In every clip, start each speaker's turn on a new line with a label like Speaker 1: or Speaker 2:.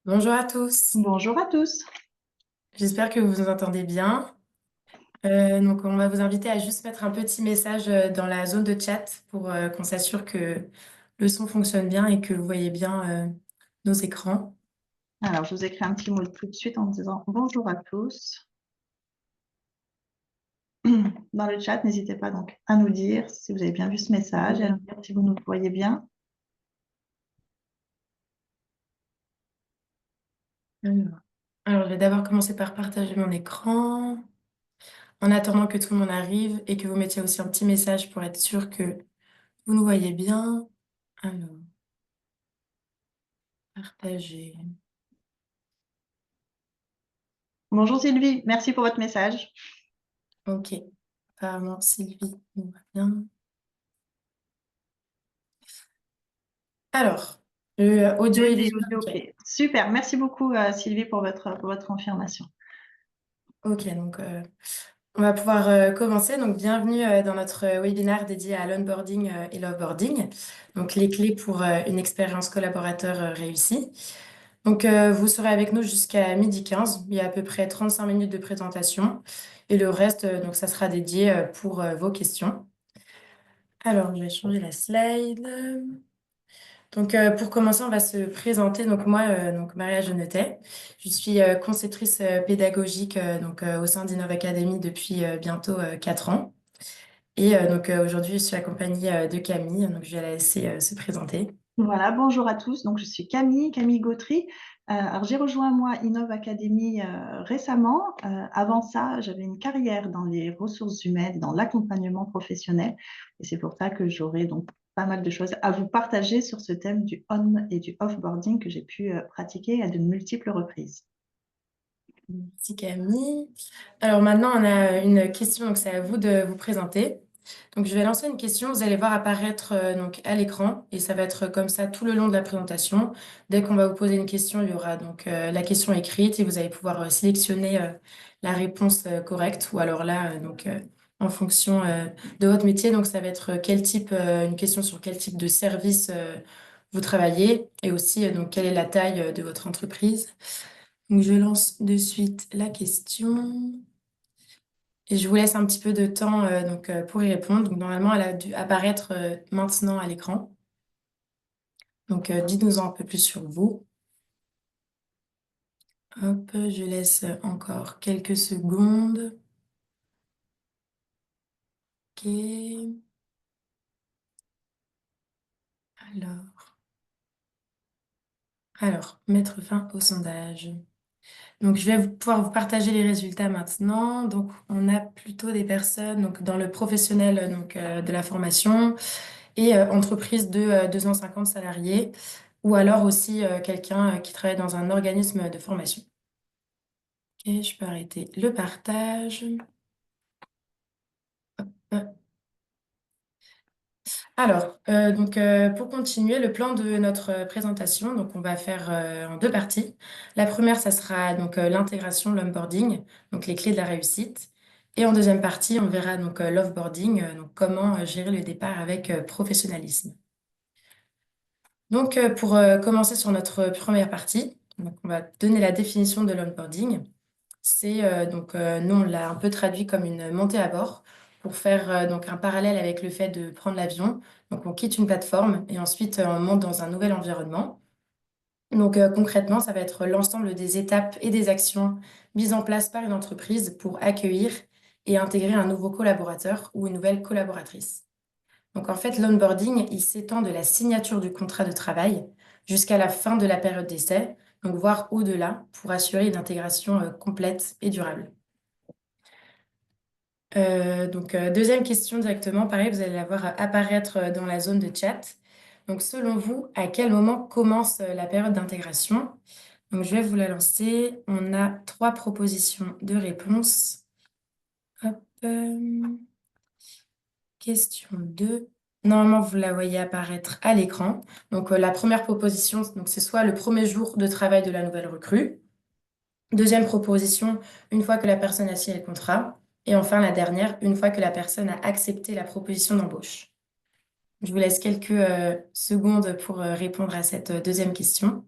Speaker 1: Bonjour à tous,
Speaker 2: Bonjour à tous.
Speaker 1: j'espère que vous nous entendez bien. Donc on va vous inviter à juste mettre un petit message dans la zone de chat pour qu'on s'assure que le son fonctionne bien et que vous voyez bien nos écrans.
Speaker 2: Alors, je vous écris un petit mot tout de suite en disant bonjour à tous. Dans le chat, n'hésitez pas donc à nous dire si vous avez bien vu ce message et à nous dire si vous nous voyez bien.
Speaker 1: Alors, Alors, je vais d'abord commencer par partager mon écran en attendant que tout le monde arrive et que vous mettiez aussi un petit message pour être sûr que vous nous voyez bien. Alors, partager.
Speaker 2: Bonjour Sylvie, merci pour votre message.
Speaker 1: Ok, apparemment Sylvie nous va bien. Alors, le audio et
Speaker 2: Lundi,
Speaker 1: visuel,
Speaker 2: audio,
Speaker 1: ok.
Speaker 2: ok. Super, merci beaucoup Sylvie pour votre confirmation.
Speaker 1: Ok, donc on va pouvoir commencer. Donc, bienvenue dans notre webinaire dédié à l'onboarding et l'offboarding. Donc, les clés pour une expérience collaborateur réussie. Donc, vous serez avec nous jusqu'à 12h15. Il y a à peu près 35 minutes de présentation. Et le reste, donc, ça sera dédié pour vos questions. Alors, je vais changer la slide. Donc, pour commencer, on va se présenter. Donc, moi, donc Maria Genetet, je suis conceptrice pédagogique au sein d'Innov Academy depuis bientôt 4 ans. Et aujourd'hui, je suis accompagnée de Camille. Donc, je vais la laisser se présenter.
Speaker 2: Voilà, bonjour à tous. Donc, je suis Camille Gautry. Alors, j'ai rejoint moi Innov Academy récemment. Avant ça, j'avais une carrière dans les ressources humaines, dans l'accompagnement professionnel. Et c'est pour ça que j'aurai donc pas mal de choses à vous partager sur ce thème du on et du offboarding que j'ai pu pratiquer à de multiples reprises.
Speaker 1: Merci Camille. Alors maintenant, on a une question, donc c'est à vous de vous présenter. Donc je vais lancer une question, vous allez voir apparaître donc à l'écran et ça va être comme ça tout le long de la présentation. Dès qu'on va vous poser une question, il y aura donc la question écrite et vous allez pouvoir sélectionner la réponse correcte ou alors là en fonction de votre métier. Donc ça va être quel type une question sur quel type de service vous travaillez et aussi donc quelle est la taille de votre entreprise. Donc, je lance de suite la question et je vous laisse un petit peu de temps pour y répondre. Donc, normalement, elle a dû apparaître maintenant à l'écran. Donc, dites-nous un peu plus sur vous. Hop, je laisse encore quelques secondes. Ok. Alors, mettre fin au sondage. Donc, je vais pouvoir vous partager les résultats maintenant. Donc, on a plutôt des personnes donc, dans le professionnel de la formation et entreprise de 250 salariés ou alors aussi quelqu'un qui travaille dans un organisme de formation. Ok, je peux arrêter le partage. Euh, Alors, pour continuer, le plan de notre présentation, donc on va faire en deux parties. La première, ça sera donc l'intégration, l'onboarding, donc les clés de la réussite. Et en deuxième partie, on verra donc l'offboarding, donc comment gérer le départ avec professionnalisme. Donc, pour commencer sur notre première partie, donc on va donner la définition de l'onboarding. C'est nous on l'a un peu traduit comme une montée à bord pour faire donc un parallèle avec le fait de prendre l'avion. Donc, on quitte une plateforme et ensuite on monte dans un nouvel environnement. Donc, concrètement, ça va être l'ensemble des étapes et des actions mises en place par une entreprise pour accueillir et intégrer un nouveau collaborateur ou une nouvelle collaboratrice. Donc en fait, l'onboarding, il s'étend de la signature du contrat de travail jusqu'à la fin de la période d'essai, donc voire au-delà, pour assurer une intégration complète et durable. Deuxième question directement, pareil, vous allez la voir apparaître dans la zone de chat. Donc selon vous, à quel moment commence la période d'intégration? Donc je vais vous la lancer. On a trois propositions de réponse. Hop. Question 2. Normalement, vous la voyez apparaître à l'écran. Donc, la première proposition, donc, c'est soit le premier jour de travail de la nouvelle recrue. Deuxième proposition, une fois que la personne a signé le contrat. Et enfin, la dernière, une fois que la personne a accepté la proposition d'embauche. Je vous laisse quelques secondes pour répondre à cette deuxième question.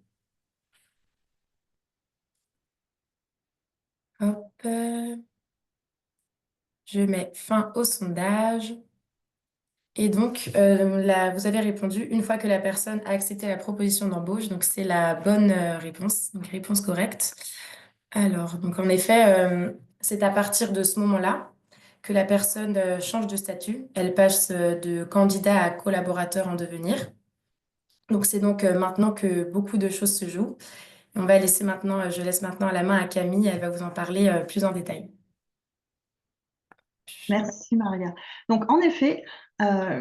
Speaker 1: Hop, je mets fin au sondage. Et donc, vous avez répondu une fois que la personne a accepté la proposition d'embauche. Donc, c'est la bonne réponse, donc réponse correcte. Alors, donc en effet, c'est à partir de ce moment-là que la personne change de statut. Elle passe de candidat à collaborateur en devenir. Donc, c'est donc maintenant que beaucoup de choses se jouent. On va laisser maintenant, je laisse maintenant la main à Camille. Elle va vous en parler plus en détail.
Speaker 2: Merci Maria. Donc en effet,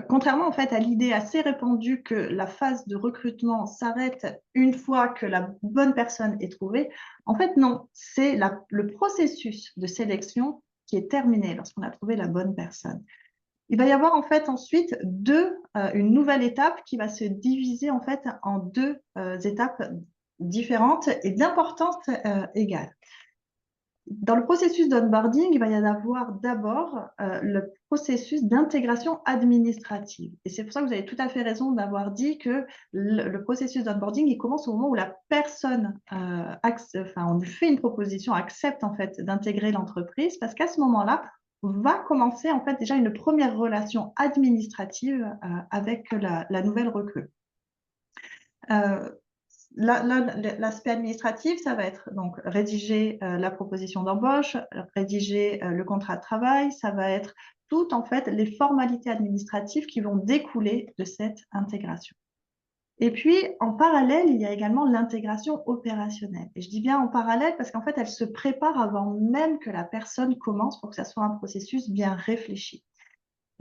Speaker 2: contrairement en fait à l'idée assez répandue que la phase de recrutement s'arrête une fois que la bonne personne est trouvée, en fait non, c'est le processus de sélection qui est terminé lorsqu'on a trouvé la bonne personne. Il va y avoir en fait ensuite une nouvelle étape qui va se diviser en fait en deux étapes différentes et d'importance égale. Dans le processus d'onboarding, il va y avoir d'abord le processus d'intégration administrative. Et c'est pour ça que vous avez tout à fait raison d'avoir dit que le processus d'onboarding, il commence au moment où la personne, on lui fait une proposition, accepte en fait d'intégrer l'entreprise, parce qu'à ce moment-là, va commencer en fait déjà une première relation administrative avec la nouvelle recrue. L'aspect administratif, ça va être donc rédiger la proposition d'embauche, rédiger le contrat de travail, ça va être toutes en fait les formalités administratives qui vont découler de cette intégration. Et puis, en parallèle, il y a également l'intégration opérationnelle. Et je dis bien en parallèle parce qu'en fait, elle se prépare avant même que la personne commence pour que ça soit un processus bien réfléchi.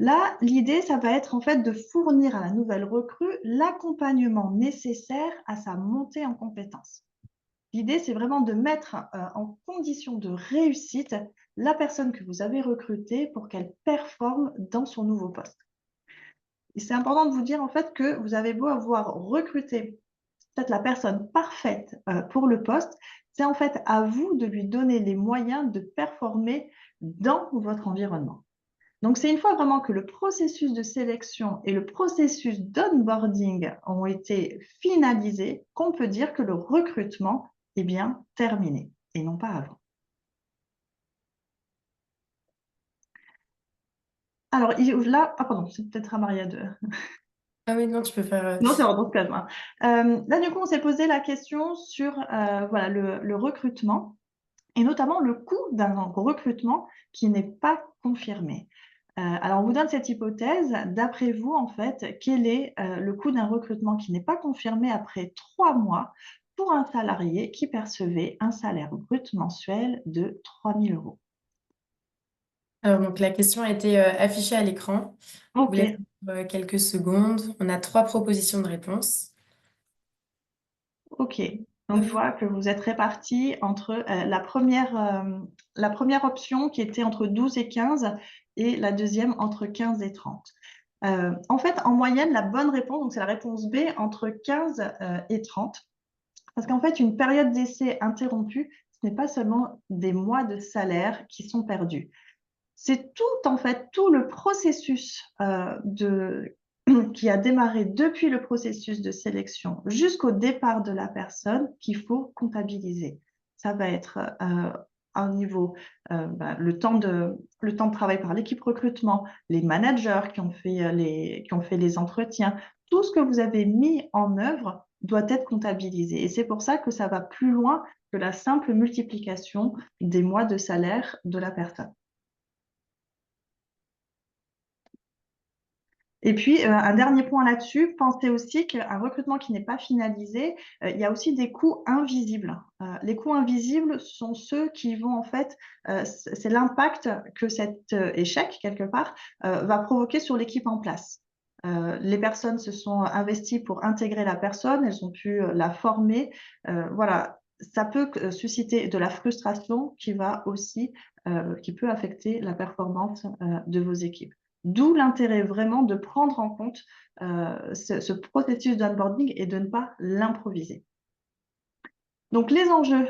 Speaker 2: Là, l'idée, ça va être en fait de fournir à la nouvelle recrue l'accompagnement nécessaire à sa montée en compétences. L'idée, c'est vraiment de mettre en condition de réussite la personne que vous avez recrutée pour qu'elle performe dans son nouveau poste. Et c'est important de vous dire en fait que vous avez beau avoir recruté peut-être la personne parfaite pour le poste, c'est en fait à vous de lui donner les moyens de performer dans votre environnement. Donc, c'est une fois vraiment que le processus de sélection et le processus d'onboarding ont été finalisés qu'on peut dire que le recrutement est bien terminé et non pas avant. Alors, là, ah pardon, c'est peut-être à Maria de...
Speaker 1: Ah oui, non, tu peux faire.
Speaker 2: Non, c'est dans ce cas-là. Là, du coup, on s'est posé la question sur voilà, le recrutement et notamment le coût d'un recrutement qui n'est pas confirmé. Alors, on vous donne cette hypothèse. D'après vous, en fait, quel est le coût d'un recrutement qui n'est pas confirmé après 3 mois pour un salarié qui percevait un salaire brut mensuel de 3 000 euros?
Speaker 1: Alors, donc, la question a été affichée à l'écran. Je vous
Speaker 2: Ok,
Speaker 1: laisse quelques secondes. On a 3 propositions de réponse.
Speaker 2: ok. Donc, je vois que vous êtes répartis entre la première option qui était entre 12 et 15 et la deuxième entre 15 et 30. En fait, en moyenne, la bonne réponse, donc c'est la réponse B, entre 15 et 30. Parce qu'en fait, une période d'essai interrompue, ce n'est pas seulement des mois de salaire qui sont perdus. C'est tout, en fait, tout le processus qui a démarré depuis le processus de sélection jusqu'au départ de la personne qu'il faut comptabiliser. Ça va être un niveau, le temps de travail par l'équipe recrutement, les managers qui ont fait les entretiens, tout ce que vous avez mis en œuvre doit être comptabilisé. Et c'est pour ça que ça va plus loin que la simple multiplication des mois de salaire de la personne. Et puis, un dernier point là-dessus, pensez aussi qu'un recrutement qui n'est pas finalisé, il y a aussi des coûts invisibles. Les coûts invisibles sont ceux qui vont, en fait, c'est l'impact que cet échec, quelque part, va provoquer sur l'équipe en place. Les personnes se sont investies pour intégrer la personne, elles ont pu la former. Voilà, ça peut susciter de la frustration qui va aussi, qui peut affecter la performance de vos équipes. D'où l'intérêt vraiment de prendre en compte ce processus d'onboarding et de ne pas l'improviser. Donc, les enjeux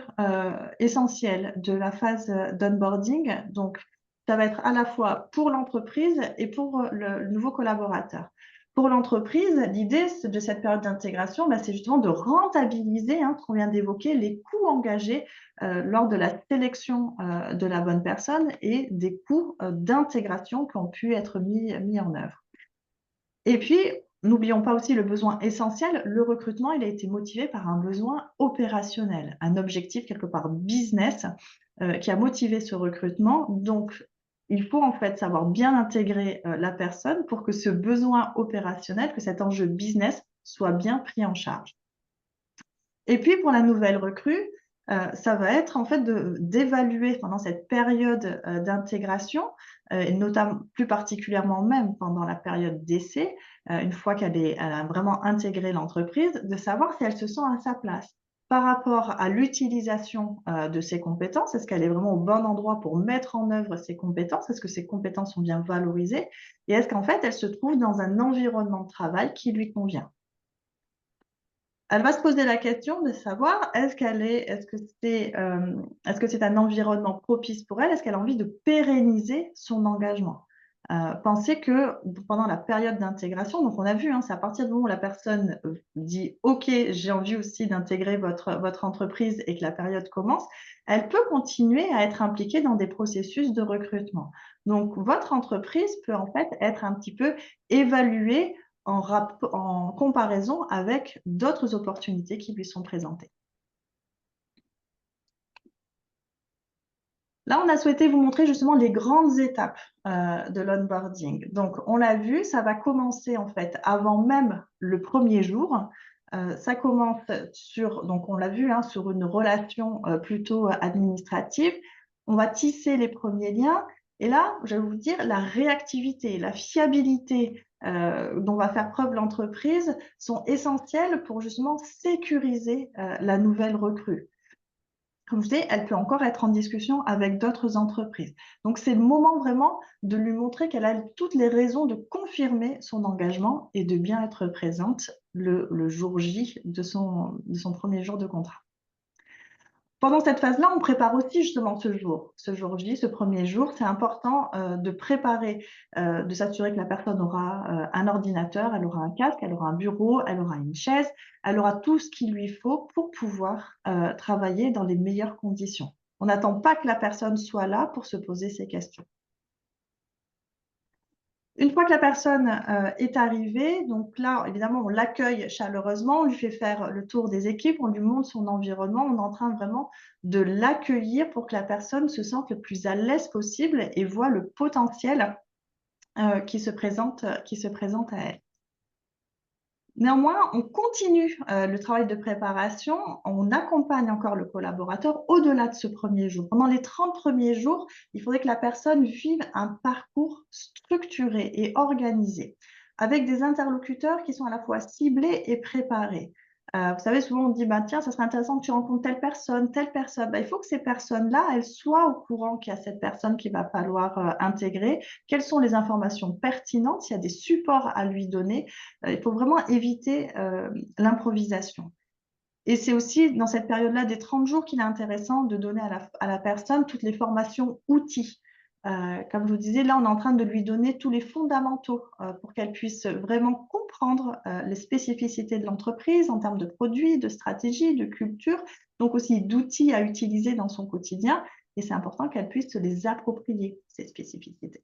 Speaker 2: essentiels de la phase d'onboarding, donc, ça va être à la fois pour l'entreprise et pour le nouveau collaborateur. Pour l'entreprise, l'idée de cette période d'intégration, c'est justement de rentabiliser, ce qu'on vient d'évoquer, les coûts engagés lors de la sélection de la bonne personne et des coûts d'intégration qui ont pu être mis en œuvre. Et puis, n'oublions pas aussi le besoin essentiel. Le recrutement, il a été motivé par un besoin opérationnel, un objectif quelque part business qui a motivé ce recrutement. Donc, il faut en fait savoir bien intégrer la personne pour que ce besoin opérationnel, que cet enjeu business soit bien pris en charge. Et puis, pour la nouvelle recrue, ça va être en fait d'évaluer pendant cette période d'intégration, et notamment plus particulièrement même pendant la période d'essai, une fois elle a vraiment intégré l'entreprise, de savoir si elle se sent à sa place par rapport à l'utilisation de ses compétences. Est-ce qu'elle est vraiment au bon endroit pour mettre en œuvre ses compétences? Est-ce que ses compétences sont bien valorisées? Et est-ce qu'en fait, elle se trouve dans un environnement de travail qui lui convient? Elle va se poser la question de savoir est-ce que c'est un environnement propice pour elle? Est-ce qu'elle a envie de pérenniser son engagement? Pensez que pendant la période d'intégration, donc on a vu, c'est à partir du moment où la personne dit OK, j'ai envie aussi d'intégrer votre entreprise et que la période commence, elle peut continuer à être impliquée dans des processus de recrutement. Donc votre entreprise peut en fait être un petit peu évaluée en comparaison avec d'autres opportunités qui lui sont présentées. Là, on a souhaité vous montrer justement les grandes étapes de l'onboarding. Donc, on l'a vu, ça va commencer en fait avant même le premier jour. Ça commence donc on l'a vu, sur une relation plutôt administrative. On va tisser les premiers liens. Et là, je vais vous dire, la réactivité, la fiabilité dont va faire preuve l'entreprise sont essentielles pour justement sécuriser la nouvelle recrue. Comme je dis, elle peut encore être en discussion avec d'autres entreprises. Donc, c'est le moment vraiment de lui montrer qu'elle a toutes les raisons de confirmer son engagement et de bien être présente le jour J de son premier jour de contrat. Pendant cette phase-là, on prépare aussi justement ce jour J, ce premier jour. C'est important de préparer, de s'assurer que la personne aura un ordinateur, elle aura un casque, elle aura un bureau, elle aura une chaise, elle aura tout ce qu'il lui faut pour pouvoir travailler dans les meilleures conditions. On n'attend pas que la personne soit là pour se poser ces questions. Une fois que la personne est arrivée, donc là, évidemment, on l'accueille chaleureusement, on lui fait faire le tour des équipes, on lui montre son environnement, on est en train vraiment de l'accueillir pour que la personne se sente le plus à l'aise possible et voit le potentiel qui se présente à elle. Néanmoins, on continue le travail de préparation, on accompagne encore le collaborateur au-delà de ce premier jour. Pendant les 30 premiers jours, il faudrait que la personne vive un parcours structuré et organisé, avec des interlocuteurs qui sont à la fois ciblés et préparés. Vous savez, souvent on dit, tiens, ça serait intéressant que tu rencontres telle personne, telle personne. Il faut que ces personnes-là, elles soient au courant qu'il y a cette personne qu'il va falloir intégrer, quelles sont les informations pertinentes, s'il y a des supports à lui donner. Il faut vraiment éviter l'improvisation. Et c'est aussi dans cette période-là des 30 jours qu'il est intéressant de donner à la personne toutes les formations outils. Comme je vous disais, là, on est en train de lui donner tous les fondamentaux pour qu'elle puisse vraiment comprendre les spécificités de l'entreprise en termes de produits, de stratégie, de culture, donc aussi d'outils à utiliser dans son quotidien. Et c'est important qu'elle puisse se les approprier, ces spécificités.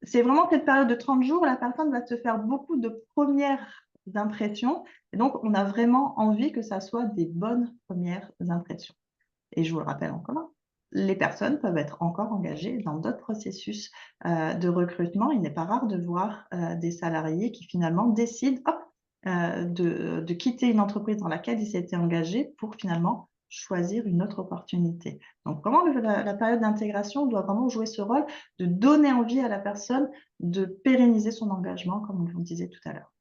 Speaker 2: C'est vraiment cette période de 30 jours, la personne va se faire beaucoup de premières impressions. Et donc, on a vraiment envie que ça soit des bonnes premières impressions. Et je vous le rappelle encore, les personnes peuvent être encore engagées dans d'autres processus de recrutement. Il n'est pas rare de voir des salariés qui finalement décident de quitter une entreprise dans laquelle ils s'étaient engagés pour finalement choisir une autre opportunité. Donc, vraiment, la période d'intégration doit vraiment jouer ce rôle de donner envie à la personne de pérenniser son engagement, comme on vous disait tout à l'heure.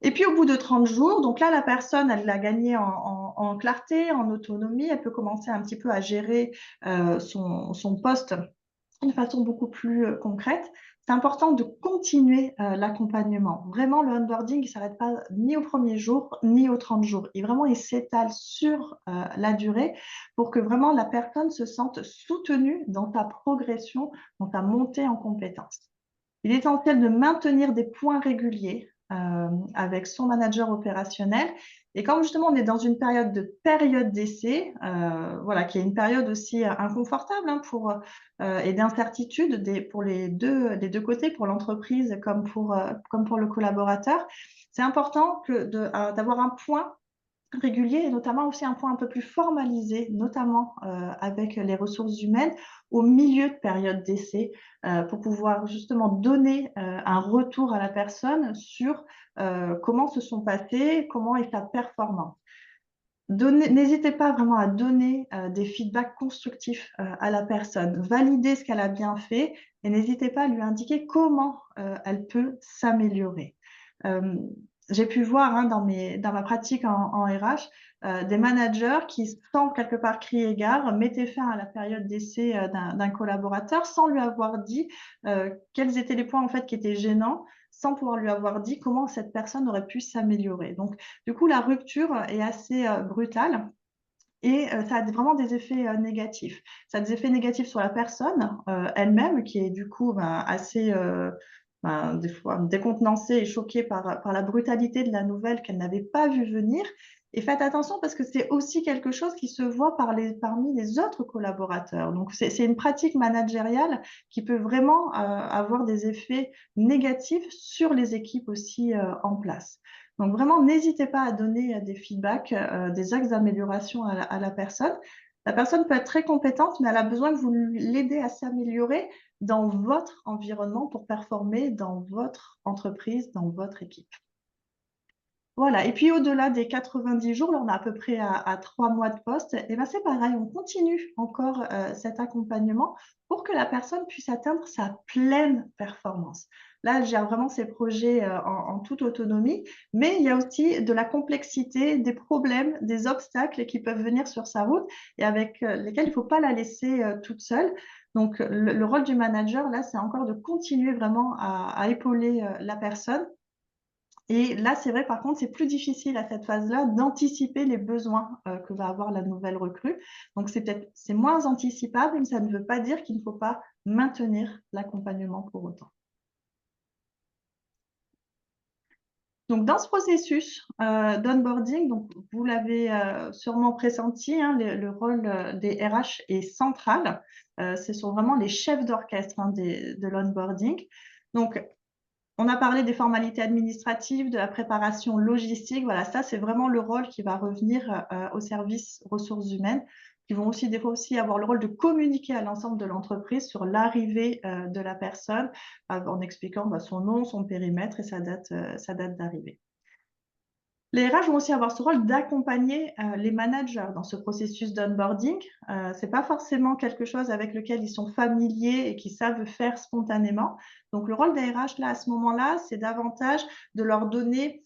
Speaker 2: Et puis, au bout de 30 jours, donc là, la personne, elle l'a gagné en clarté, en autonomie. Elle peut commencer un petit peu à gérer son poste d'une façon beaucoup plus concrète. C'est important de continuer l'accompagnement. Vraiment, le onboarding, il ne s'arrête pas ni au premier jour, ni aux 30 jours. Il s'étale sur la durée pour que vraiment la personne se sente soutenue dans sa progression, dans sa montée en compétences. Il est essentiel de maintenir des points réguliers avec son manager opérationnel. Et comme justement on est dans une période d'essai, voilà, qui est une période aussi inconfortable et d'incertitude pour les deux côtés, pour l'entreprise comme pour le collaborateur, c'est important d'avoir un point régulier et notamment aussi un point un peu plus formalisé, notamment avec les ressources humaines au milieu de période d'essai pour pouvoir justement donner un retour à la personne sur comment se sont passées, comment est sa performance. N'hésitez pas vraiment à donner des feedbacks constructifs à la personne, valider ce qu'elle a bien fait et n'hésitez pas à lui indiquer comment elle peut s'améliorer. Euh, j'ai pu voir dans ma pratique en RH des managers qui, sans quelque part crier égard, mettaient fin à la période d'essai d'un collaborateur sans lui avoir dit quels étaient les points en fait qui étaient gênants, sans pouvoir lui avoir dit comment cette personne aurait pu s'améliorer. Donc, du coup, la rupture est assez brutale et ça a vraiment des effets négatifs. Ça a des effets négatifs sur la personne elle-même, qui est du coup assez des fois décontenancée et choquée par la brutalité de la nouvelle qu'elle n'avait pas vu venir. Et faites attention parce que c'est aussi quelque chose qui se voit parmi les autres collaborateurs. Donc, c'est une pratique managériale qui peut vraiment avoir des effets négatifs sur les équipes aussi en place. Donc vraiment, n'hésitez pas à donner des feedbacks, des axes d'amélioration à la personne. La personne peut être très compétente, mais elle a besoin que vous l'aidez à s'améliorer dans votre environnement pour performer dans votre entreprise, dans votre équipe. Voilà, et puis au-delà des 90 jours, là on est à peu près à 3 mois de poste, et ben c'est pareil, on continue encore cet accompagnement pour que la personne puisse atteindre sa pleine performance. Là, elle gère vraiment ses projets en toute autonomie, mais il y a aussi de la complexité, des problèmes, des obstacles qui peuvent venir sur sa route et avec lesquels il ne faut pas la laisser toute seule. Donc, le rôle du manager, là, c'est encore de continuer vraiment à épauler la personne et là, c'est vrai, par contre, c'est plus difficile à cette phase-là d'anticiper les besoins que va avoir la nouvelle recrue. Donc, c'est moins anticipable, mais ça ne veut pas dire qu'il ne faut pas maintenir l'accompagnement pour autant. Donc, dans ce processus d'onboarding, donc, vous l'avez sûrement pressenti, hein, le rôle des RH est central. Ce sont vraiment les chefs d'orchestre de l'onboarding. Donc, on a parlé des formalités administratives, de la préparation logistique. Voilà, ça, c'est vraiment le rôle qui va revenir au service ressources humaines, qui vont aussi, des fois aussi avoir le rôle de communiquer à l'ensemble de l'entreprise sur l'arrivée de la personne en expliquant son nom, son périmètre et sa date d'arrivée. Les RH vont aussi avoir ce rôle d'accompagner les managers dans ce processus d'onboarding. Ce n'est pas forcément quelque chose avec lequel ils sont familiers et qu'ils savent faire spontanément. Donc, le rôle des RH, là, à ce moment-là, c'est davantage de leur donner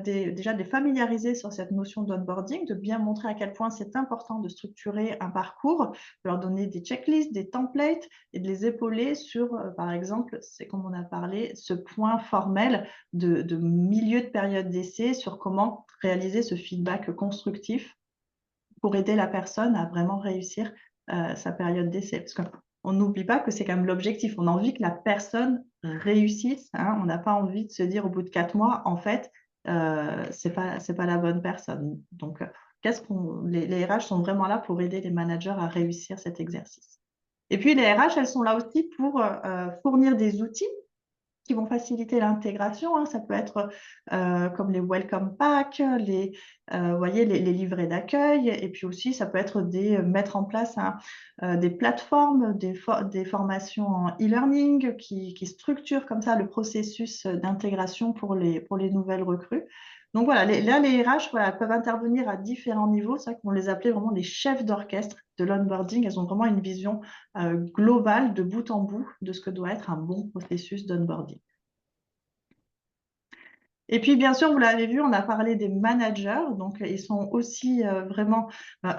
Speaker 2: déjà de les familiariser sur cette notion d'onboarding, de bien montrer à quel point c'est important de structurer un parcours, de leur donner des checklists, des templates et de les épauler sur, par exemple, c'est comme on a parlé, ce point formel de milieu de période d'essai sur comment réaliser ce feedback constructif pour aider la personne à vraiment réussir sa période d'essai. Parce qu'on n'oublie pas que c'est quand même l'objectif. On a envie que la personne réussisse. Hein. On n'a pas envie de se dire au bout de 4 mois, en fait, c'est pas la bonne personne. Donc, les RH sont vraiment là pour aider les managers à réussir cet exercice. Et puis, les RH, elles sont là aussi pour fournir des outils qui vont faciliter l'intégration. Hein. Ça peut être comme les welcome packs, voyez, les livrets d'accueil, et puis aussi ça peut être mettre en place des plateformes, des formations en e-learning qui structurent comme ça le processus d'intégration pour les nouvelles recrues. Donc voilà, là, les RH voilà, peuvent intervenir à différents niveaux. C'est vrai qu'on les appelait vraiment les chefs d'orchestre de l'onboarding. Elles ont vraiment une vision globale de bout en bout de ce que doit être un bon processus d'onboarding. Et puis, bien sûr, vous l'avez vu, on a parlé des managers. Donc, ils sont aussi vraiment,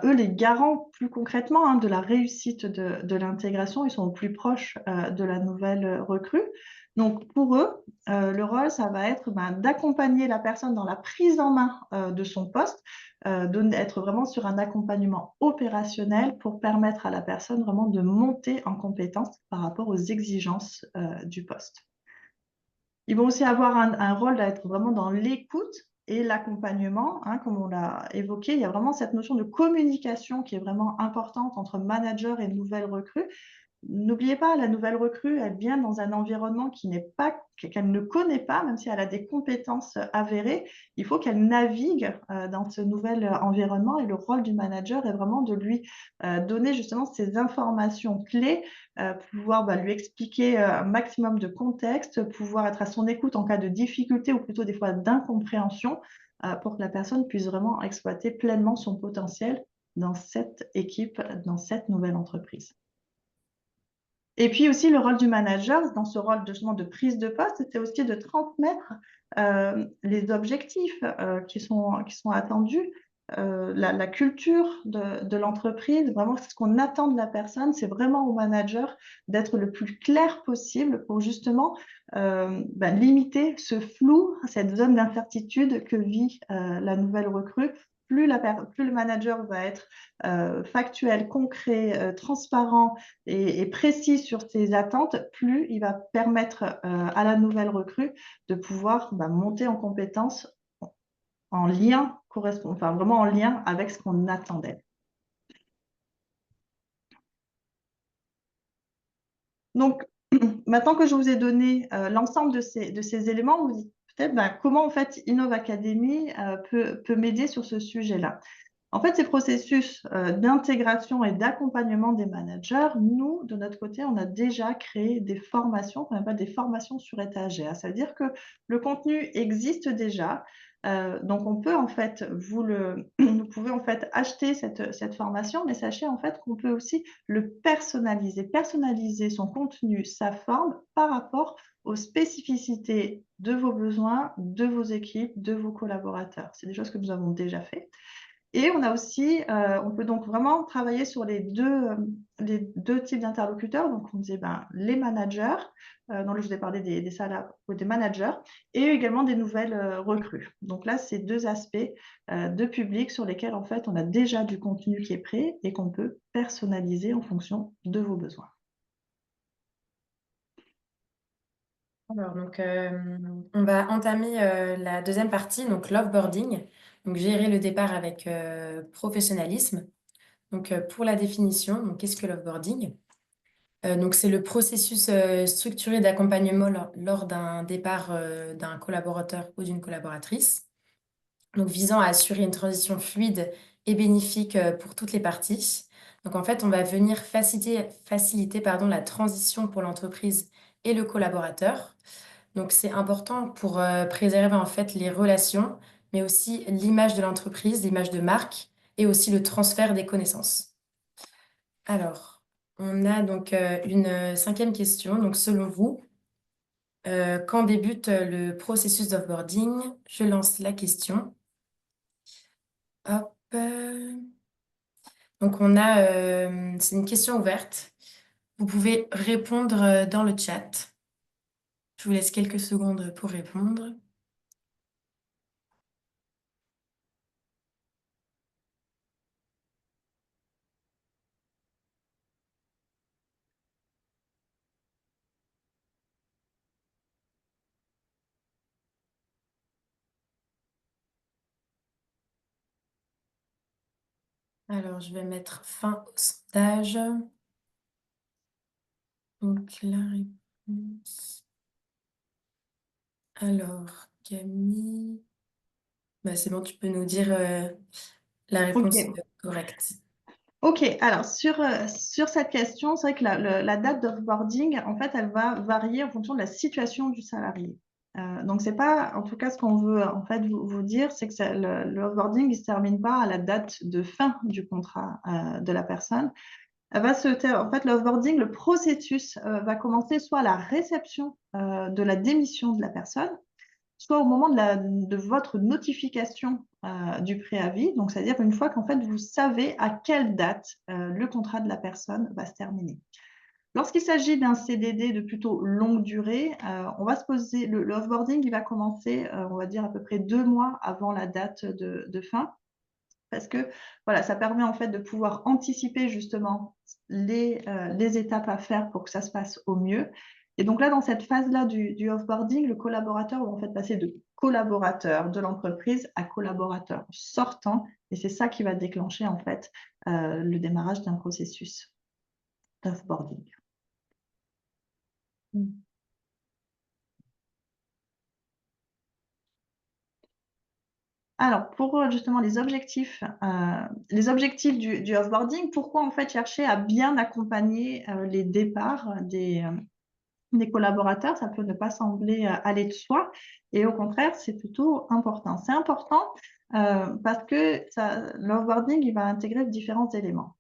Speaker 2: eux, les garants plus concrètement de la réussite de l'intégration. Ils sont au plus proche de la nouvelle recrue. Donc, pour eux, le rôle, ça va être d'accompagner la personne dans la prise en main de son poste, d'être vraiment sur un accompagnement opérationnel pour permettre à la personne vraiment de monter en compétence par rapport aux exigences du poste. Ils vont aussi avoir un rôle d'être vraiment dans l'écoute et l'accompagnement, hein, comme on l'a évoqué. Il y a vraiment cette notion de communication qui est vraiment importante entre manager et nouvelle recrue. N'oubliez pas, la nouvelle recrue, elle vient dans un environnement qu'elle ne connaît pas, même si elle a des compétences avérées. Il faut qu'elle navigue dans ce nouvel environnement et le rôle du manager est vraiment de lui donner justement ces informations clés, pouvoir lui expliquer un maximum de contexte, pouvoir être à son écoute en cas de difficulté ou plutôt des fois d'incompréhension pour que la personne puisse vraiment exploiter pleinement son potentiel dans cette équipe, dans cette nouvelle entreprise. Et puis aussi, le rôle du manager, dans ce rôle justement de prise de poste, c'est aussi de transmettre les objectifs qui sont attendus, la culture de l'entreprise, vraiment ce qu'on attend de la personne, c'est vraiment au manager d'être le plus clair possible pour justement limiter ce flou, cette zone d'incertitude que vit la nouvelle recrue. Plus le manager va être factuel, concret, transparent et précis sur ses attentes, plus il va permettre à la nouvelle recrue de pouvoir monter en compétence en lien, enfin vraiment en lien avec ce qu'on attendait. Donc, maintenant que je vous ai donné l'ensemble de ces éléments, vous vous dites peut-être comment en fait Innov Academy peut m'aider sur ce sujet-là. En fait, ces processus d'intégration et d'accompagnement des managers, nous, de notre côté, on a déjà créé des formations qu'on appelle des formations sur étagère. C'est-à-dire que le contenu existe déjà. Donc, on peut en fait, vous pouvez en fait acheter cette formation, mais sachez en fait qu'on peut aussi le personnaliser son contenu, sa forme par rapport aux spécificités de vos besoins, de vos équipes, de vos collaborateurs. C'est des choses que nous avons déjà fait. Et on a aussi, on peut donc vraiment travailler sur les deux types d'interlocuteurs. Donc, on disait les managers, donc là, je vous ai parlé des salariés ou des managers, et également des nouvelles recrues. Donc là, c'est deux aspects de public sur lesquels, en fait, on a déjà du contenu qui est prêt et qu'on peut personnaliser en fonction de vos besoins.
Speaker 1: Alors, donc, on va entamer la deuxième partie, donc l'offboarding. Donc, gérer le départ avec professionnalisme. Donc, pour la définition, donc, qu'est-ce que l'offboarding? Donc, c'est le processus structuré d'accompagnement lors d'un départ d'un collaborateur ou d'une collaboratrice. Donc, visant à assurer une transition fluide et bénéfique pour toutes les parties. Donc, en fait, on va venir faciliter la transition pour l'entreprise et le collaborateur. Donc, c'est important pour préserver en fait les relations, mais aussi l'image de l'entreprise, l'image de marque et aussi le transfert des connaissances. Alors, on a donc une cinquième question. Donc, selon vous, quand débute le processus d'offboarding? Je lance la question. Hop. Donc, c'est une question ouverte. Vous pouvez répondre dans le chat. Je vous laisse quelques secondes pour répondre. Alors, je vais mettre fin au sondage. Donc, la réponse. Alors, Camille. C'est bon, tu peux nous dire la réponse
Speaker 2: OK.
Speaker 1: correcte.
Speaker 2: OK, alors sur cette question, c'est vrai que la date d'offboarding, en fait, elle va varier en fonction de la situation du salarié. Donc, c'est pas, en tout cas, ce qu'on veut en fait vous dire, c'est que le offboarding, il ne se termine pas à la date de fin du contrat de la personne. En fait, l'offboarding, le processus va commencer soit à la réception de la démission de la personne, soit au moment de votre notification du préavis, donc c'est-à-dire une fois qu'en fait vous savez à quelle date le contrat de la personne va se terminer. Lorsqu'il s'agit d'un CDD de plutôt longue durée, on va se poser le offboarding, il va commencer, on va dire à peu près 2 mois avant la date de fin, parce que voilà, ça permet en fait de pouvoir anticiper justement les étapes à faire pour que ça se passe au mieux. Et donc là, dans cette phase-là du offboarding, le collaborateur va en fait passer de collaborateur de l'entreprise à collaborateur sortant. Et c'est ça qui va déclencher en fait le démarrage d'un processus d'offboarding. Alors, pour justement les objectifs du offboarding, pourquoi en fait chercher à bien accompagner les départs des collaborateurs? Ça peut ne pas sembler aller de soi, et au contraire, c'est plutôt important. C'est important parce que l'offboarding, il va intégrer différents éléments.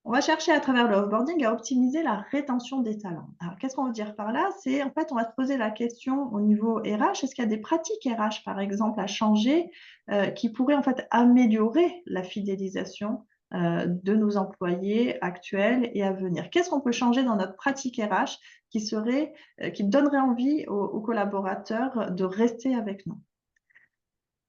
Speaker 2: On va chercher à travers le offboarding à optimiser la rétention des talents. Alors, qu'est-ce qu'on veut dire par là? C'est en fait, on va se poser la question au niveau RH, est-ce qu'il y a des pratiques RH, par exemple, à changer qui pourraient en fait améliorer la fidélisation de nos employés actuels et à venir? Qu'est-ce qu'on peut changer dans notre pratique RH qui donnerait envie aux collaborateurs de rester avec nous?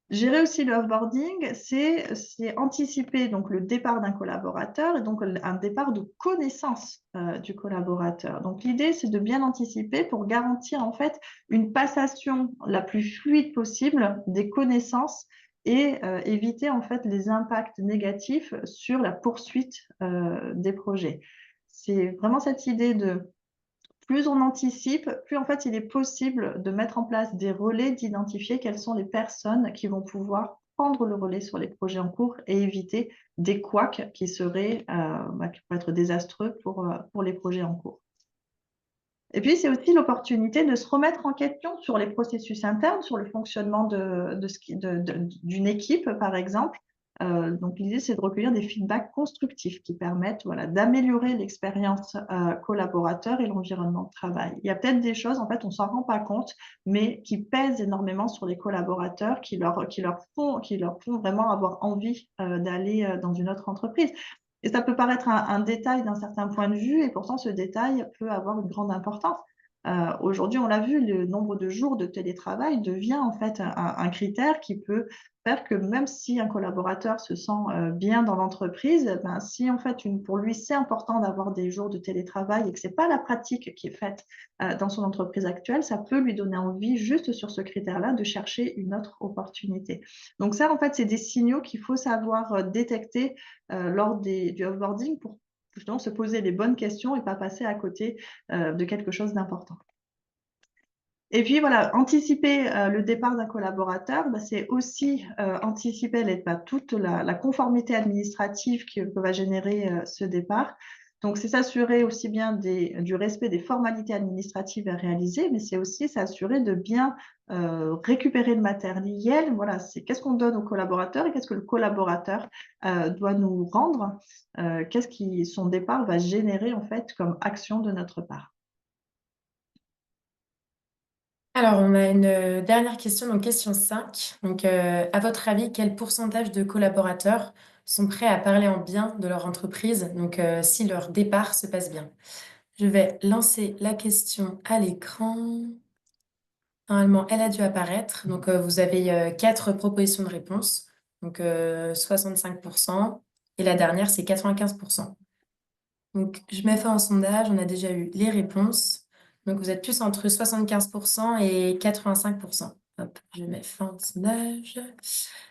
Speaker 2: Gérer aussi le offboarding, c'est anticiper donc le départ d'un collaborateur et donc un départ de connaissance du collaborateur. Donc l'idée, c'est de bien anticiper pour garantir en fait une passation la plus fluide possible des connaissances et éviter en fait les impacts négatifs sur la poursuite des projets. C'est vraiment cette idée de plus on anticipe, plus en fait il est possible de mettre en place des relais, d'identifier quelles sont les personnes qui vont pouvoir prendre le relais sur les projets en cours et éviter des couacs qui qui pourraient être désastreux pour les projets en cours. Et puis, c'est aussi l'opportunité de se remettre en question sur les processus internes, sur le fonctionnement d'une équipe, par exemple. Donc, l'idée, c'est de recueillir des feedbacks constructifs qui permettent d'améliorer l'expérience collaborateur et l'environnement de travail. Il y a peut-être des choses, en fait, on ne s'en rend pas compte, mais qui pèsent énormément sur les collaborateurs, qui leur font vraiment avoir envie d'aller dans une autre entreprise. Et ça peut paraître un détail d'un certain point de vue, et pourtant ce détail peut avoir une grande importance. Aujourd'hui, on l'a vu, le nombre de jours de télétravail devient en fait un critère qui peut faire que même si un collaborateur se sent bien dans l'entreprise, ben, si en fait pour lui c'est important d'avoir des jours de télétravail et que c'est pas la pratique qui est faite dans son entreprise actuelle, ça peut lui donner envie juste sur ce critère-là de chercher une autre opportunité. Donc ça, en fait, c'est des signaux qu'il faut savoir détecter lors du offboarding pour justement se poser les bonnes questions et pas passer à côté de quelque chose d'important. Et puis voilà, anticiper le départ d'un collaborateur, bah, c'est aussi anticiper toute la conformité administrative que va générer ce départ. Donc, c'est s'assurer aussi bien du respect des formalités administratives à réaliser, mais c'est aussi s'assurer de bien récupérer le matériel. Voilà, c'est qu'est-ce qu'on donne au collaborateur et qu'est-ce que le collaborateur doit nous rendre, qu'est-ce qui son départ va générer en fait comme action de notre part.
Speaker 1: Alors, on a une dernière question, donc question 5. Donc, à votre avis, quel pourcentage de collaborateurs sont prêts à parler en bien de leur entreprise, donc si leur départ se passe bien? Je vais lancer la question à l'écran. Normalement, elle a dû apparaître. Donc, vous avez 4 propositions de réponse. Donc, 65%. Et la dernière, c'est 95%. Donc, je mets fin au sondage. On a déjà eu les réponses. Donc, vous êtes plus entre 75% et 85%. Hop, je mets fin au sondage.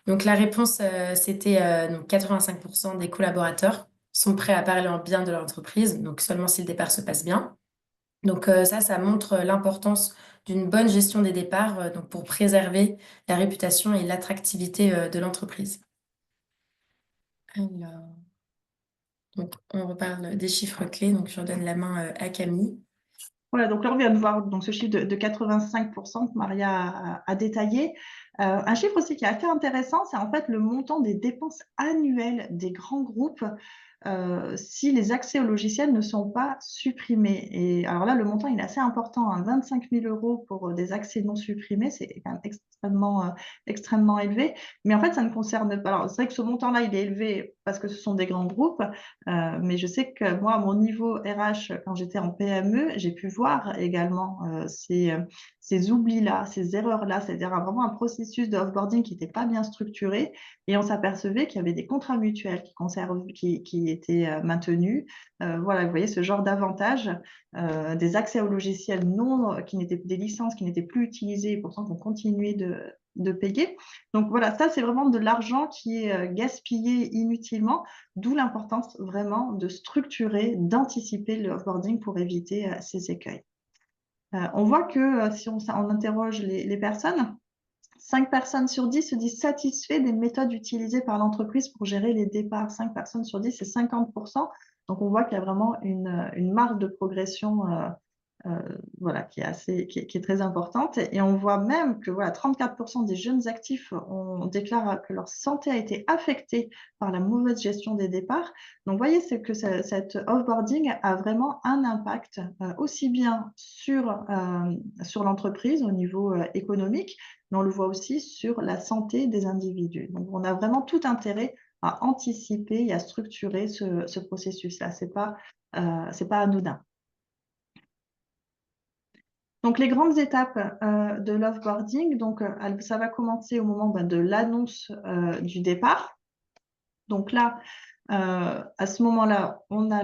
Speaker 1: Donc, la réponse, c'était donc 85% des collaborateurs sont prêts à parler en bien de leur entreprise, donc seulement si le départ se passe bien. Donc, ça montre l'importance d'une bonne gestion des départs, donc pour préserver la réputation et l'attractivité de l'entreprise. Alors, donc, on reparle des chiffres clés. Donc, je redonne la main à Camille.
Speaker 2: Voilà, donc là, on vient de voir donc, ce chiffre de 85% que Maria a détaillé. Un chiffre aussi qui est assez intéressant, c'est en fait le montant des dépenses annuelles des grands groupes si les accès au logiciel ne sont pas supprimés. Et alors là, le montant il est assez important, hein, 25 000 € pour des accès non supprimés, c'est quand même extrêmement élevé. Mais en fait, ça ne concerne pas. Alors, c'est vrai que ce montant-là, il est élevé parce que ce sont des grands groupes, mais je sais que moi, à mon niveau RH, quand j'étais en PME, j'ai pu voir également ces oublis-là, ces erreurs-là, c'est-à-dire vraiment un processus de offboarding qui n'était pas bien structuré, et on s'apercevait qu'il y avait des contrats mutuels qui étaient maintenus. Voilà, vous voyez ce genre d'avantages, des accès aux logiciels qui n'étaient des licences qui n'étaient plus utilisées, et pourtant qu'on continuait de payer. Donc voilà, ça c'est vraiment de l'argent qui est gaspillé inutilement, d'où l'importance vraiment de structurer, d'anticiper le offboarding pour éviter ces écueils. On voit que si on interroge les personnes, 5 personnes sur 10 se disent satisfaits des méthodes utilisées par l'entreprise pour gérer les départs. 5 personnes sur 10, c'est 50%. Donc, on voit qu'il y a vraiment une marge de progression voilà, qui est très importante. Et on voit même que voilà, 34% des jeunes actifs déclarent que leur santé a été affectée par la mauvaise gestion des départs. Donc, vous voyez, c'est que cet offboarding a vraiment un impact aussi bien sur l'entreprise au niveau économique, mais on le voit aussi sur la santé des individus. Donc, on a vraiment tout intérêt à anticiper et à structurer ce processus-là. C'est pas anodin. Donc, les grandes étapes de l'offboarding, donc, ça va commencer au moment de l'annonce du départ. Donc là, à ce moment-là, on a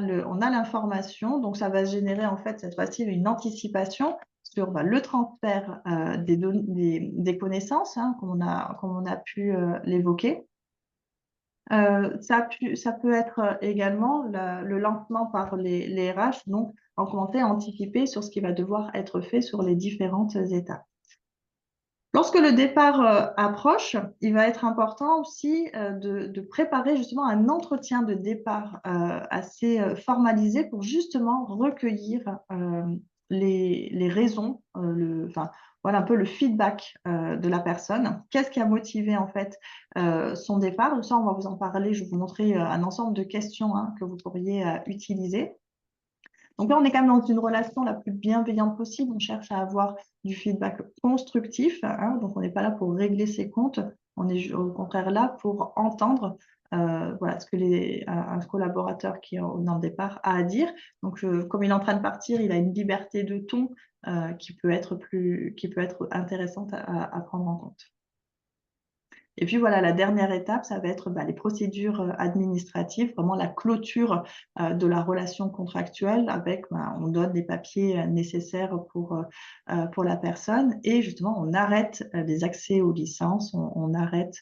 Speaker 2: l'information. Donc, ça va générer en fait cette fois-ci une anticipation sur le transfert des connaissances, hein, comme on a pu l'évoquer. Ça peut être également le lancement par les RH, donc en commencer à anticiper sur ce qui va devoir être fait sur les différentes étapes. Lorsque le départ approche, il va être important aussi de préparer justement un entretien de départ assez formalisé pour justement recueillir les raisons, voilà un peu le feedback de la personne. Qu'est-ce qui a motivé en fait son départ? Ça, on va vous en parler. Je vais vous montrer un ensemble de questions hein, que vous pourriez utiliser. Donc là, on est quand même dans une relation la plus bienveillante possible. On cherche à avoir du feedback constructif, hein, donc on n'est pas là pour régler ses comptes. On est au contraire là pour entendre voilà, ce que un collaborateur qui est dans le départ a à dire. Donc, comme il est en train de partir, il a une liberté de ton qui peut être intéressante à prendre en compte. Et puis voilà, la dernière étape, ça va être les procédures administratives, vraiment la clôture de la relation contractuelle avec, on donne les papiers nécessaires pour la personne et justement, on arrête les accès aux licences, on arrête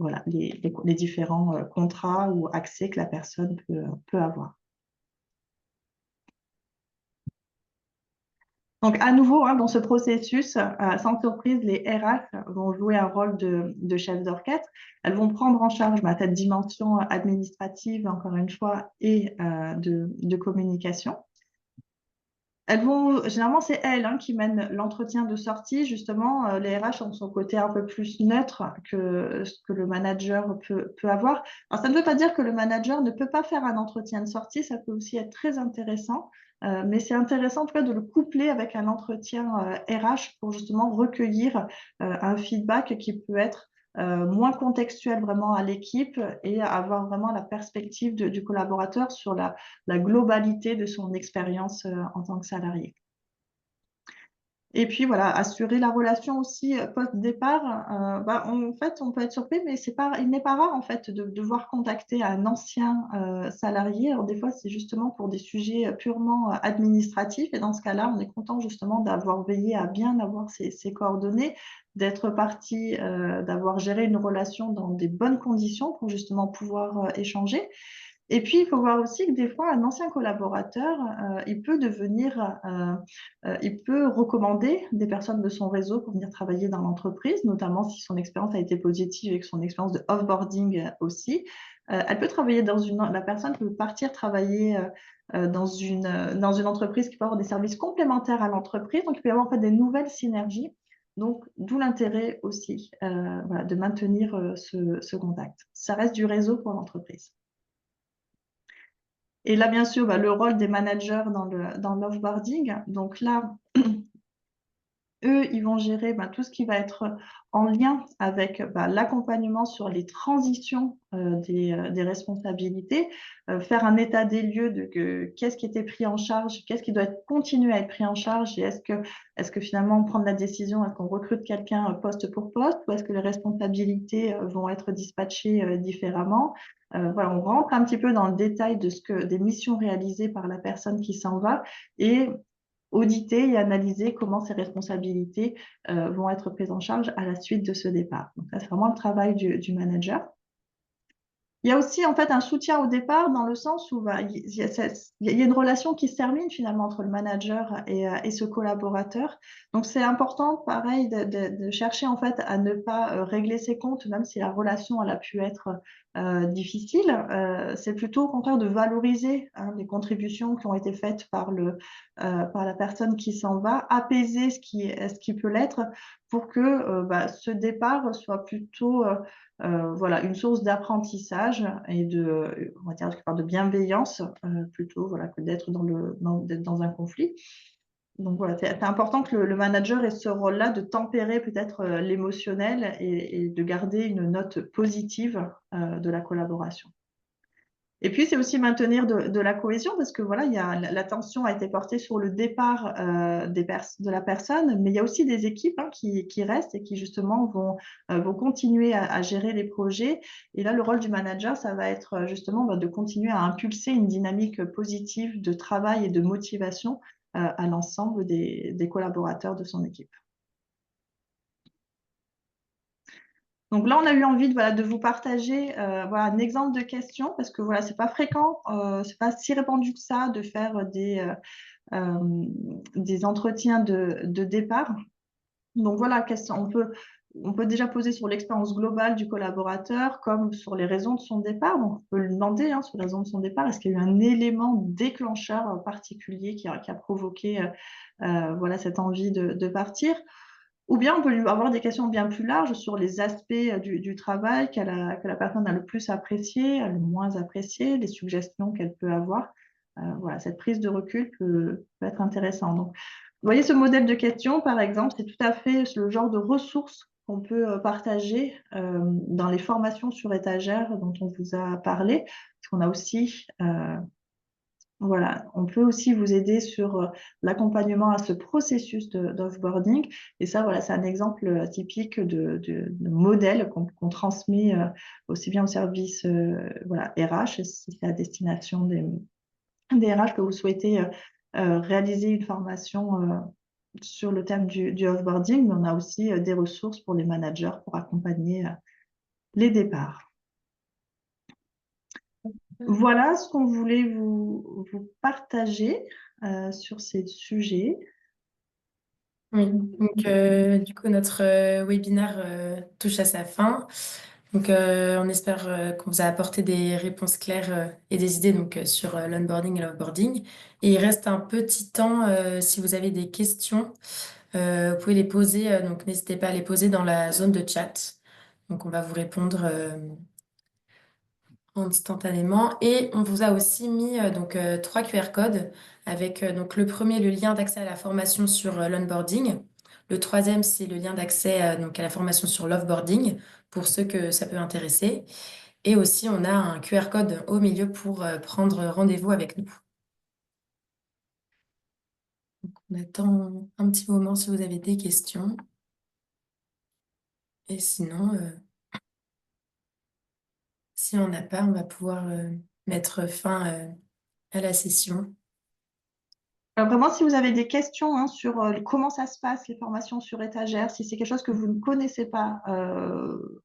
Speaker 2: voilà, les différents contrats ou accès que la personne peut avoir. Donc, à nouveau, hein, dans ce processus, sans surprise, les RH vont jouer un rôle de chef d'orchestre. Elles vont prendre en charge cette dimension administrative, encore une fois, et de communication. Généralement, c'est elles hein, qui mènent l'entretien de sortie. Justement, les RH ont son côté un peu plus neutre que ce que le manager peut avoir. Alors, ça ne veut pas dire que le manager ne peut pas faire un entretien de sortie. Ça peut aussi être très intéressant. Mais c'est intéressant en tout cas de le coupler avec un entretien RH pour justement recueillir un feedback qui peut être moins contextuel vraiment à l'équipe et avoir vraiment la perspective du collaborateur sur la globalité de son expérience en tant que salarié. Et puis voilà, assurer la relation aussi post-départ. En fait, on peut être surpris, mais il n'est pas rare en fait de devoir contacter un ancien salarié. Alors des fois, c'est justement pour des sujets purement administratifs. Et dans ce cas-là, on est content justement d'avoir veillé à bien avoir ses coordonnées, d'être parti, d'avoir géré une relation dans des bonnes conditions pour justement pouvoir échanger. Et puis, il faut voir aussi que des fois, un ancien collaborateur, il peut recommander des personnes de son réseau pour venir travailler dans l'entreprise, notamment si son expérience a été positive et que son expérience de offboarding aussi. Elle peut travailler la personne peut partir travailler dans une entreprise qui peut avoir des services complémentaires à l'entreprise, donc il peut y avoir en fait des nouvelles synergies. Donc, d'où l'intérêt aussi voilà, de maintenir ce contact. Ça reste du réseau pour l'entreprise. Et là, bien sûr, le rôle des managers dans l'offboarding. Donc là, eux, ils vont gérer tout ce qui va être en lien avec l'accompagnement sur les transitions des responsabilités, faire un état des lieux de qu'est-ce qui était pris en charge, qu'est-ce qui doit continuer à être pris en charge, et est-ce que finalement on prend la décision, est-ce qu'on recrute quelqu'un poste pour poste, ou est-ce que les responsabilités vont être dispatchées différemment. Voilà, on rentre un petit peu dans le détail des missions réalisées par la personne qui s'en va, et auditer et analyser comment ces responsabilités vont être prises en charge à la suite de ce départ. Donc ça, c'est vraiment le travail du manager. Il y a aussi en fait un soutien au départ dans le sens où il y a une relation qui se termine finalement entre le manager et ce collaborateur. Donc c'est important, pareil, de chercher en fait à ne pas régler ses comptes, même si la relation elle a pu être difficile. C'est plutôt au contraire de valoriser les contributions qui ont été faites par la personne qui s'en va, apaiser ce qui peut l'être pour que ce départ soit plutôt voilà, une source d'apprentissage et on va dire, de bienveillance plutôt voilà, que d'être dans un conflit. Donc voilà, c'est important que le manager ait ce rôle-là de tempérer peut-être l'émotionnel et de garder une note positive de la collaboration. Et puis, c'est aussi maintenir de la cohésion parce que voilà, l'attention a été portée sur le départ de la personne, mais il y a aussi des équipes qui restent et qui justement vont continuer à gérer les projets. Et là, le rôle du manager, ça va être justement de continuer à impulser une dynamique positive de travail et de motivation à l'ensemble des collaborateurs de son équipe. Donc là, on a eu envie de vous partager un exemple de question parce que voilà, c'est pas fréquent, c'est pas si répandu que ça de faire des entretiens de départ. Donc voilà, on peut déjà poser sur l'expérience globale du collaborateur comme sur les raisons de son départ. Donc, on peut lui demander sur les raisons de son départ, est-ce qu'il y a eu un élément déclencheur particulier qui a provoqué voilà, cette envie de partir. Ou bien on peut lui avoir des questions bien plus larges sur les aspects du travail que la personne a le plus apprécié, le moins apprécié, les suggestions qu'elle peut avoir. Voilà, cette prise de recul peut être intéressante. Donc, vous voyez ce modèle de questions, par exemple, c'est tout à fait le genre de ressources qu'on peut partager dans les formations sur étagère dont on vous a parlé. Parce qu'on a aussi voilà, on peut aussi vous aider sur l'accompagnement à ce processus d'offboarding. Et ça, voilà, c'est un exemple typique de modèle qu'on transmet aussi bien au service voilà, RH, si c'est à destination des RH que vous souhaitez réaliser une formation sur le thème du offboarding, mais on a aussi des ressources pour les managers pour accompagner les départs. Voilà ce qu'on voulait vous partager sur ces sujets.
Speaker 1: Oui, donc du coup, notre webinaire touche à sa fin. Donc, on espère qu'on vous a apporté des réponses claires et des idées donc, sur l'onboarding et l'offboarding. Et il reste un petit temps si vous avez des questions. Vous pouvez les poser, donc n'hésitez pas à les poser dans la zone de chat. Donc, on va vous répondre instantanément. Et on vous a aussi mis donc 3 QR codes avec donc le premier, le lien d'accès à la formation sur l'onboarding. Le troisième, c'est le lien d'accès donc à la formation sur l'offboarding pour ceux que ça peut intéresser. Et aussi, on a un QR code au milieu pour prendre rendez-vous avec nous. Donc, on attend un petit moment si vous avez des questions. Et sinon, si on n'a pas, on va pouvoir mettre fin à la session.
Speaker 2: Alors vraiment, si vous avez des questions sur comment ça se passe, les formations sur étagère, si c'est quelque chose que vous ne connaissez pas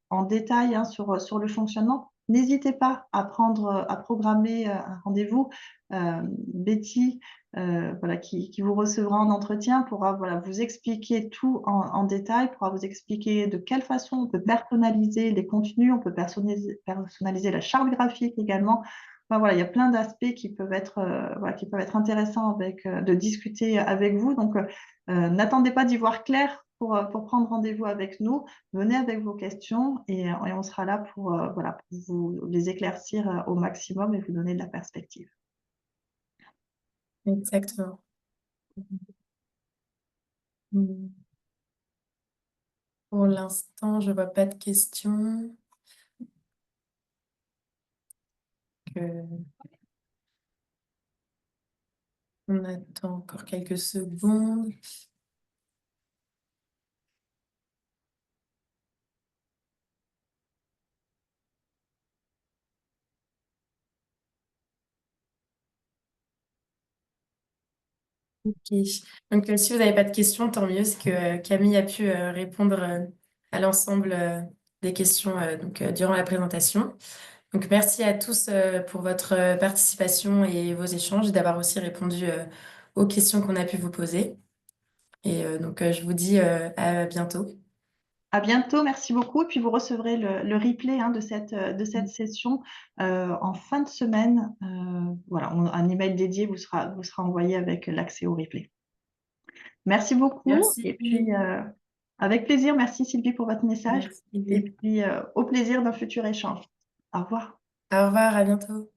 Speaker 2: en détail sur le fonctionnement, n'hésitez pas à programmer un rendez-vous. Betty, voilà, qui vous recevra en entretien, pourra voilà, vous expliquer tout en détail, pourra vous expliquer de quelle façon on peut personnaliser les contenus, on peut personnaliser la charte graphique également. Enfin, voilà, il y a plein d'aspects qui peuvent être, voilà, qui peuvent être intéressants de discuter avec vous. Donc, n'attendez pas d'y voir clair pour prendre rendez-vous avec nous. Venez avec vos questions et on sera là voilà, pour vous les éclaircir au maximum et vous donner de la perspective.
Speaker 1: Exactement. Mm. Pour l'instant, je vois pas de questions. Euh, on attend encore quelques secondes. Ok. Donc, si vous n'avez pas de questions, tant mieux, c'est que Camille a pu répondre à l'ensemble des questions durant la présentation. Donc, merci à tous pour votre participation et vos échanges et d'avoir aussi répondu aux questions qu'on a pu vous poser. Et je vous dis à bientôt.
Speaker 2: À bientôt, merci beaucoup. Et puis vous recevrez le replay hein, de cette session en fin de semaine. Voilà, un email dédié vous sera envoyé avec l'accès au replay. Merci beaucoup.
Speaker 1: Merci.
Speaker 2: Et puis, avec plaisir, merci Sylvie pour votre message. Et
Speaker 1: Merci.
Speaker 2: puis, au plaisir d'un futur échange. Au revoir.
Speaker 1: Au revoir, à bientôt.